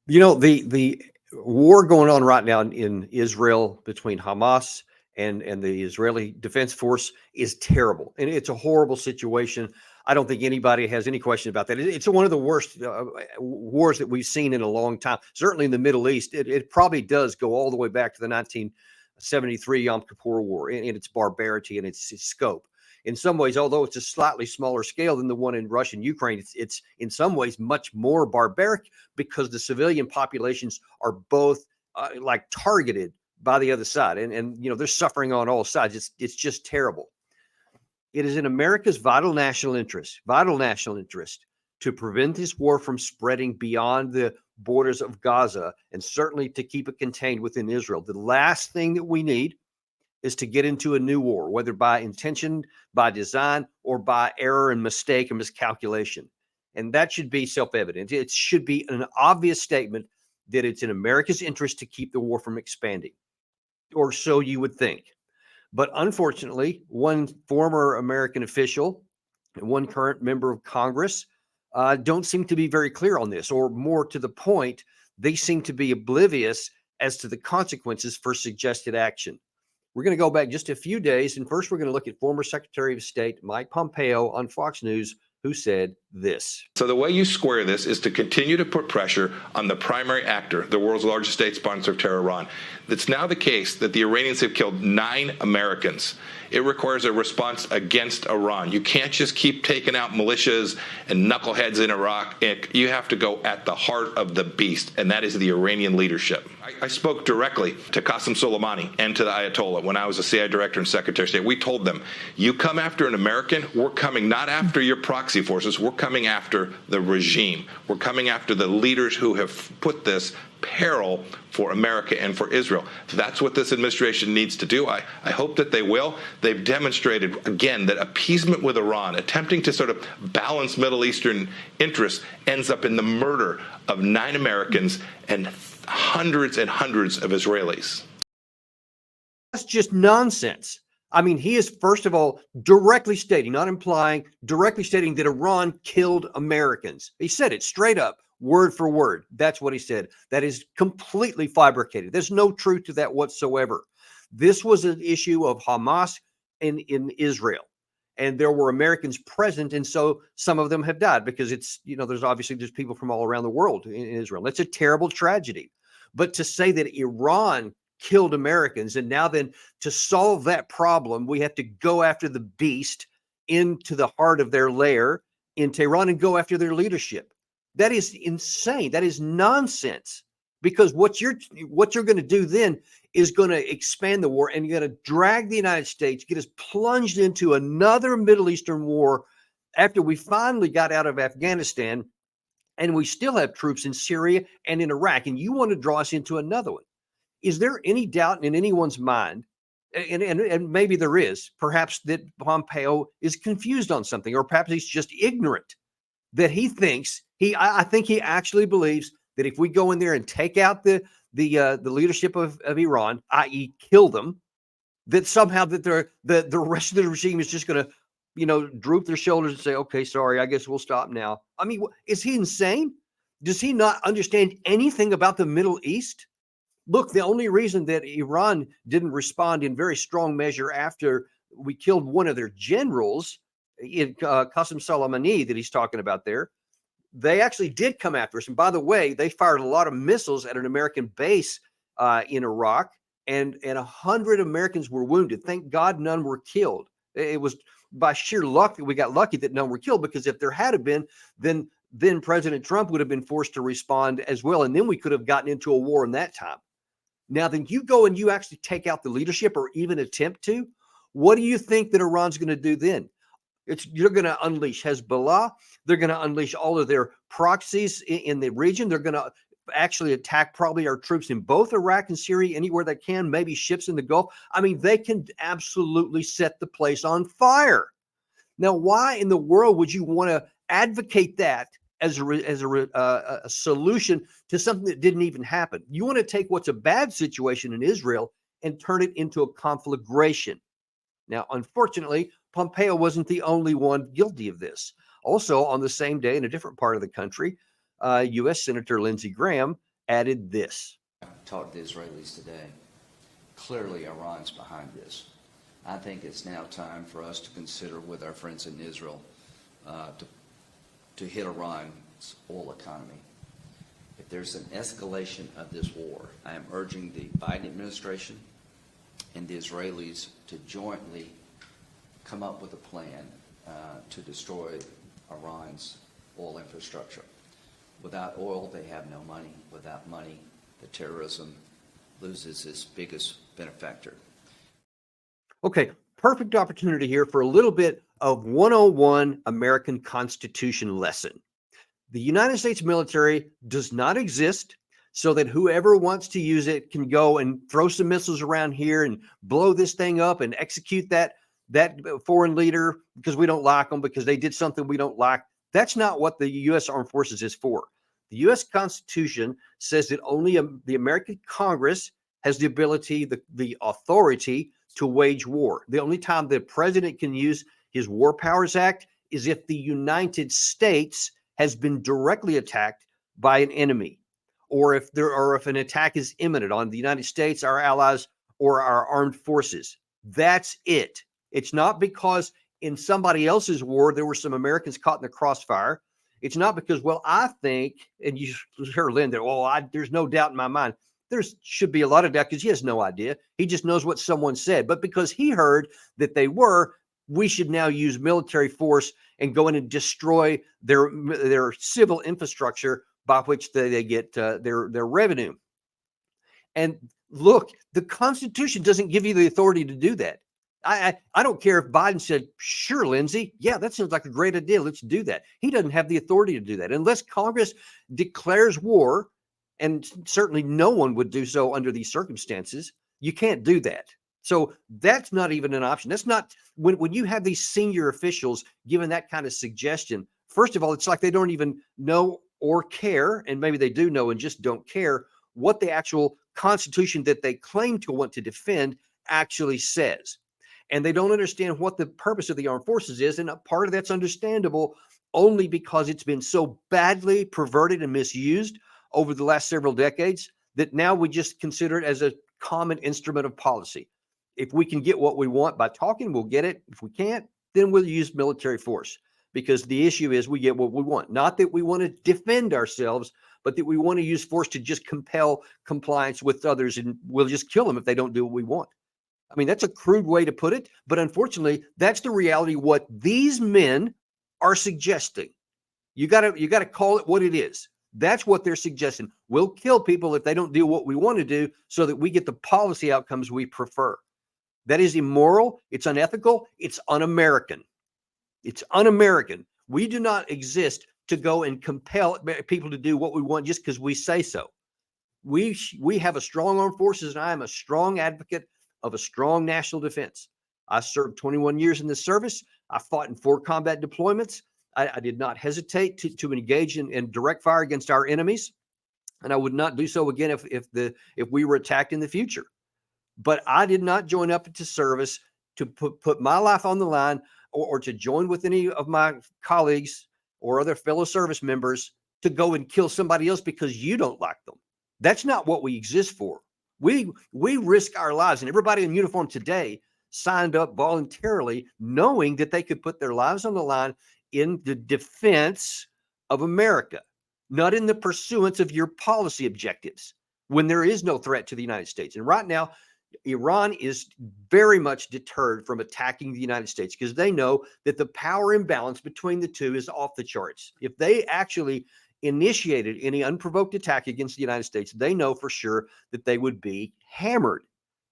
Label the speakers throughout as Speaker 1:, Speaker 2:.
Speaker 1: The war going on right now in Israel between Hamas and the Israeli Defense Force is terrible, and it's a horrible situation. I don't think anybody has any question about that. It's one of the worst wars that we've seen in a long time. Certainly in the Middle East, it probably does go all the way back to the 1973 Yom Kippur War in its barbarity and its scope. In some ways, although it's a slightly smaller scale than the one in Russia and Ukraine, it's in some ways much more barbaric because the civilian populations are both like targeted by the other side, and they're suffering on all sides. It's just terrible. It is in America's vital national interest, to prevent this war from spreading beyond the borders of Gaza, and certainly to keep it contained within Israel. The last thing that we need is to get into a new war, whether by intention, by design, or by error and mistake and miscalculation. And that should be self-evident. It should be an obvious statement that it's in America's interest to keep the war from expanding, or so you would think. But unfortunately, one former American official and one current member of Congress don't seem to be very clear on this, or more to the point, they seem to be oblivious as to the consequences for suggested action. We're going to go back just a few days, and first we're going to look at former Secretary of State Mike Pompeo on Fox News, who said this.
Speaker 2: So the way you square this is to continue to put pressure on the primary actor, the world's largest state sponsor of terror, Iran. It's now the case that the Iranians have killed 9 Americans. It requires a response against Iran. You can't just keep taking out militias and knuckleheads in Iraq. You have to go at the heart of the beast, and that is the Iranian leadership. I spoke directly to Qasem Soleimani and to the Ayatollah when I was a CIA director and Secretary of State. We told them, you come after an American, we're coming not after your proxy forces, we're coming after the regime. We're coming after the leaders who have put this peril for America and for Israel. That's what this administration needs to do. I hope that they will. They've demonstrated, again, that appeasement with Iran, attempting to sort of balance Middle Eastern interests, ends up in the murder of 9 Americans and hundreds and hundreds of Israelis.
Speaker 1: That's just nonsense. I mean, he is, first of all, directly stating, not implying, directly stating that Iran killed Americans. He said it straight up, word for word. That's what he said. That is completely fabricated. There's no truth to that whatsoever. This was an issue of Hamas in Israel, and there were Americans present, and so some of them have died because there's people from all around the world in Israel. That's a terrible tragedy. But to say that Iran killed Americans, and now then to solve that problem, we have to go after the beast into the heart of their lair in Tehran and go after their leadership. That is insane. That is nonsense. Because what you're going to do then is going to expand the war, and you're going to drag the United States, get us plunged into another Middle Eastern war after we finally got out of Afghanistan, and we still have troops in Syria and in Iraq, and you want to draw us into another one. Is there any doubt in anyone's mind, and maybe there is, perhaps that Pompeo is confused on something, or perhaps he's just ignorant, that he thinks, I think he actually believes that if we go in there and take out the leadership of Iran, i.e. kill them, that somehow that the rest of the regime is just going to, droop their shoulders and say, okay, sorry, I guess we'll stop now. I mean, is he insane? Does he not understand anything about the Middle East? Look, the only reason that Iran didn't respond in very strong measure after we killed one of their generals, Qasem Soleimani, that he's talking about there, they actually did come after us. And by the way, they fired a lot of missiles at an American base in Iraq, and 100 Americans were wounded. Thank God none were killed. It was by sheer luck that we got lucky that none were killed, because if there had been, then President Trump would have been forced to respond as well, and then we could have gotten into a war in that time. Now, then you go and you actually take out the leadership, or even attempt to. What do you think that Iran's going to do then? You're going to unleash Hezbollah. They're going to unleash all of their proxies in the region. They're going to actually attack probably our troops in both Iraq and Syria, anywhere they can, maybe ships in the Gulf. I mean, they can absolutely set the place on fire. Now, why in the world would you want to advocate that as a solution to something that didn't even happen? You want to take what's a bad situation in Israel and turn it into a conflagration. Now, unfortunately, Pompeo wasn't the only one guilty of this. Also, on the same day, in a different part of the country, U.S. Senator Lindsey Graham added this.
Speaker 3: I talked to the Israelis today. Clearly, Iran's behind this. I think it's now time for us to consider with our friends in Israel to hit Iran's oil economy. If there's an escalation of this war, I am urging the Biden administration and the Israelis to jointly come up with a plan to destroy Iran's oil infrastructure. Without oil, they have no money. Without money, the terrorism loses its biggest benefactor.
Speaker 1: Okay, perfect opportunity here for a little bit of 101 American Constitution lesson. The United States military does not exist so that whoever wants to use it can go and throw some missiles around here and blow this thing up and execute that foreign leader because we don't like them, because they did something we don't like. That's not what the U.S. Armed Forces is for. The U.S. Constitution says that only the American Congress has the ability, the authority to wage war. The only time the president can use his War Powers Act is if the United States has been directly attacked by an enemy, or if an attack is imminent on the United States, our allies, or our armed forces. That's it. It's not because in somebody else's war there were some Americans caught in the crossfire. It's not because, well, I think, and you heard Lynn that, there's no doubt in my mind. There should be a lot of doubt because he has no idea. He just knows what someone said. But because he heard that they were, we should now use military force and go in and destroy their civil infrastructure by which they get their revenue. And look, the Constitution doesn't give you the authority to do that. I don't care if Biden said, sure, Lindsey, yeah, that sounds like a great idea. Let's do that. He doesn't have the authority to do that unless Congress declares war, and certainly no one would do so under these circumstances. You can't do that. So that's not even an option. That's not when you have these senior officials given that kind of suggestion. First of all, it's like they don't even know or care, and maybe they do know and just don't care what the actual Constitution that they claim to want to defend actually says. And they don't understand what the purpose of the armed forces is. And a part of that's understandable only because it's been so badly perverted and misused over the last several decades that now we just consider it as a common instrument of policy. If we can get what we want by talking, we'll get it. If we can't, then we'll use military force, because the issue is we get what we want. Not that we want to defend ourselves, but that we want to use force to just compel compliance with others, and we'll just kill them if they don't do what we want. I mean, that's a crude way to put it, but unfortunately, that's the reality what these men are suggesting. You got to call it what it is. That's what they're suggesting. We'll kill people if they don't do what we want to do so that we get the policy outcomes we prefer. That is immoral. It's unethical. It's un-American. It's un-American. We do not exist to go and compel people to do what we want just because we say so. We have a strong armed forces, and I am a strong advocate of a strong national defense. I served 21 years in the service. I fought in 4 combat deployments. I did not hesitate to engage in direct fire against our enemies, and I would not do so again if we were attacked in the future. But I did not join up into service to put my life on the line, or to join with any of my colleagues or other fellow service members to go and kill somebody else because you don't like them. That's not what we exist for. We risk our lives, and everybody in uniform today signed up voluntarily knowing that they could put their lives on the line in the defense of America, not in the pursuance of your policy objectives when there is no threat to the United States. And right now, Iran is very much deterred from attacking the United States because they know that the power imbalance between the two is off the charts. If they actually initiated any unprovoked attack against the United States, they know for sure that they would be hammered,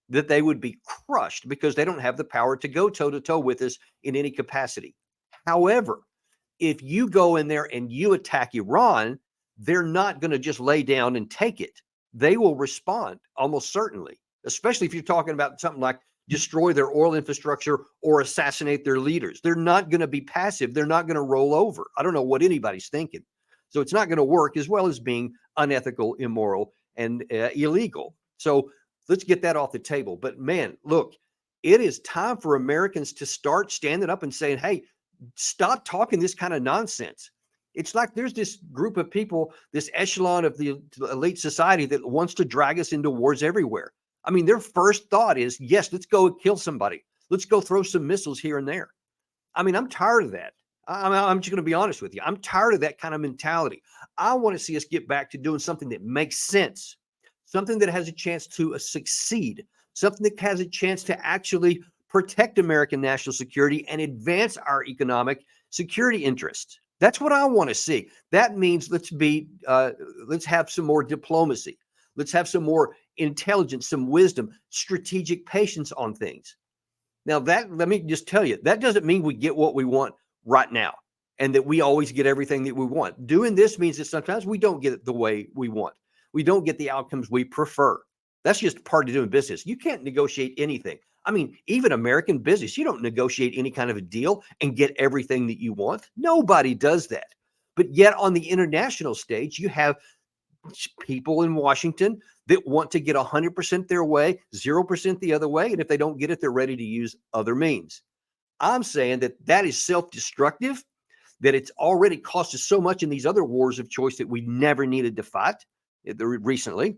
Speaker 1: that they would be crushed because they don't have the power to go toe-to-toe with us in any capacity. However, if you go in there and you attack Iran, they're not going to just lay down and take it. They will respond almost certainly, especially if you're talking about something like destroy their oil infrastructure or assassinate their leaders. They're not going to be passive. They're not going to roll over. I don't know what anybody's thinking. So it's not going to work, as well as being unethical, immoral, and illegal. So let's get that off the table. But man, look, it is time for Americans to start standing up and saying, hey, stop talking this kind of nonsense. It's like there's this group of people, this echelon of the elite society that wants to drag us into wars everywhere. I mean, their first thought is, yes, let's go kill somebody. Let's go throw some missiles here and there. I mean, I'm tired of that. I'm just going to be honest with you. I'm tired of that kind of mentality. I want to see us get back to doing something that makes sense, something that has a chance to succeed, something that has a chance to actually protect American national security and advance our economic security interests. That's what I want to see. That means let's have some more diplomacy. Let's have some more intelligence, some wisdom, strategic patience on things. Now, that, let me just tell you, that doesn't mean we get what we want right now and that we always get everything that we want. Doing this means that sometimes we don't get it the way we want. We don't get the outcomes we prefer. That's just part of doing business. You can't negotiate anything. I mean, even American business, you don't negotiate any kind of a deal and get everything that you want. Nobody does that. But yet on the international stage, you have people in Washington that want to get 100% their way, 0% the other way. And if they don't get it, they're ready to use other means. I'm saying that that is self-destructive, that it's already cost us so much in these other wars of choice that we never needed to fight recently.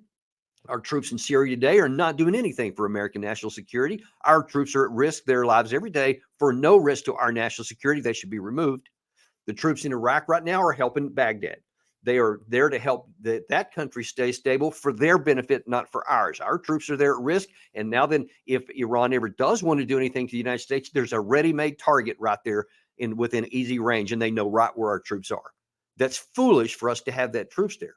Speaker 1: Our troops in Syria today are not doing anything for American national security. Our troops are at risk, their lives every day, for no risk to our national security. They should be removed. The troops in Iraq right now are helping Baghdad. They are there to help that country stay stable for their benefit, not for ours. Our troops are there at risk. And now then, if Iran ever does want to do anything to the United States, there's a ready-made target right there within easy range, and they know right where our troops are. That's foolish for us to have that troops there.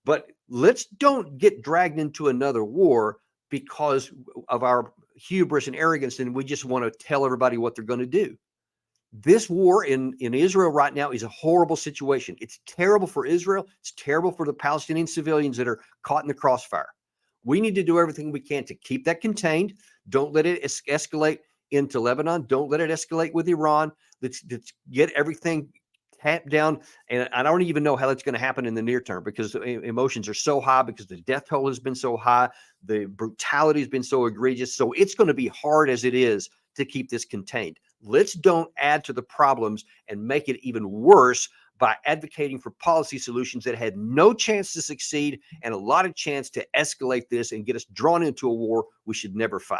Speaker 1: But let's don't get dragged into another war because of our hubris and arrogance, and we just want to tell everybody what they're going to do. This war in Israel right now is a horrible situation. It's terrible for Israel. It's terrible for the Palestinian civilians that are caught in the crossfire. We need to do everything we can to keep that contained. Don't let it escalate into Lebanon. Don't let it escalate with Iran. Let's get everything tamped down. And I don't even know how that's going to happen in the near term because emotions are so high, because the death toll has been so high. The brutality has been so egregious. So it's going to be hard as it is to keep this contained. Let's don't add to the problems and make it even worse by advocating for policy solutions that had no chance to succeed and a lot of chance to escalate this and get us drawn into a war we should never fight.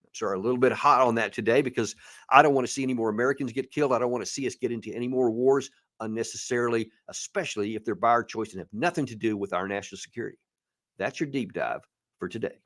Speaker 1: I'm sorry, a little bit hot on that today because I don't want to see any more Americans get killed. I don't want to see us get into any more wars unnecessarily, especially if they're by our choice and have nothing to do with our national security. That's your deep dive for today.